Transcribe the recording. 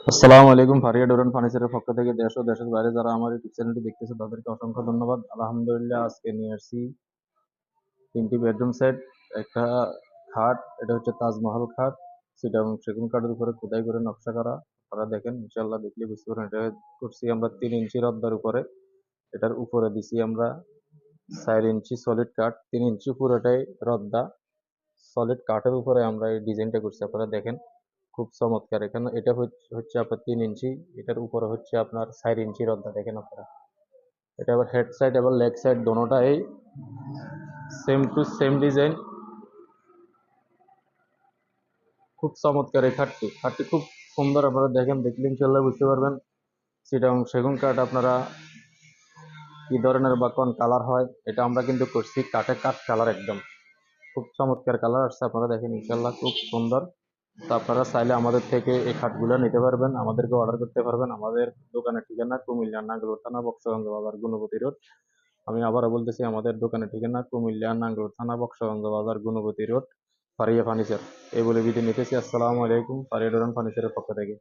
আসসালামু আলাইকুম। ফারিয়া ডোরেন ফার্নিচারের পক্ষ থেকে দেশ ও দেশের বাইরে যারা আমার ইউটিউব চ্যানেলটি দেখতেছে তাদেরকে অসংখ্য ধন্যবাদ। আলহামদুলিল্লাহ, আজকে নিয়ে আসছি 3টি বেডরুম সেট, একটা খাট। এটা হচ্ছে তাজমহল খাট, চিটাগং সেগুন কাঠের উপরে খোদাই করে নকশা করা। আপনারা দেখেন, ইনশাল্লাহ দেখলে বুঝতে পারেন। এটা করছি আমরা 3 ইঞ্চি রদ্দার উপরে। এটার উপরে দিছি আমরা 4 ইঞ্চি সলিড কাঠ, 3 ইঞ্চি পুরোটাই রদ্দা। সলিড কাঠের উপরে আমরা এই ডিজাইনটা করছি, আপনারা দেখেন খুব চমৎকার। এখানে এটা হচ্ছে আপনার 3 ইঞ্চি, এটার উপরে হচ্ছে আপনার 4 ইঞ্চি রদ্দা। দেখেন আপনারা, এটা আবার হেড সাইড এবং লেগ সাইড দোনোটাই সেম টু সেম ডিজাইন। খুব চমৎকার এই খাটটি, খাটটি খুব সুন্দর। আপনারা দেখেন, দেখলে ইনশাল্লাহ বুঝতে পারবেন চিটাগং সেগুন কাঠ আপনারা কি ধরনের বা কোন কালার হয়। এটা আমরা কিন্তু করছি কাঠে কাঠ কালার, একদম খুব চমৎকার কালার আসছে। আপনারা দেখেন ইনশাল্লাহ খুব সুন্দর। তো আপনারা চাইলে আমাদের থেকে এই খাটগুলো নিতে পারবেন, আমাদেরকে অর্ডার করতে পারবেন। আমাদের দোকানের ঠিকানা কুমিল্লা নাঙ্গলকোট থানা, বক্সগঞ্জ বাজার, গুণপতি রোড। আমি আবারও বলতেছি, আমাদের দোকানের ঠিকানা কুমিল্লা নাঙ্গলকোট থানা, বক্সগঞ্জ বাজার, গুণপতি রোড, ফারিয়া ফার্নিচার। এই বলে বিদায় নিতেছি। আসসালামু আলাইকুম, ফারিয়া ডোরান ফার্নিচারের পক্ষ থেকে।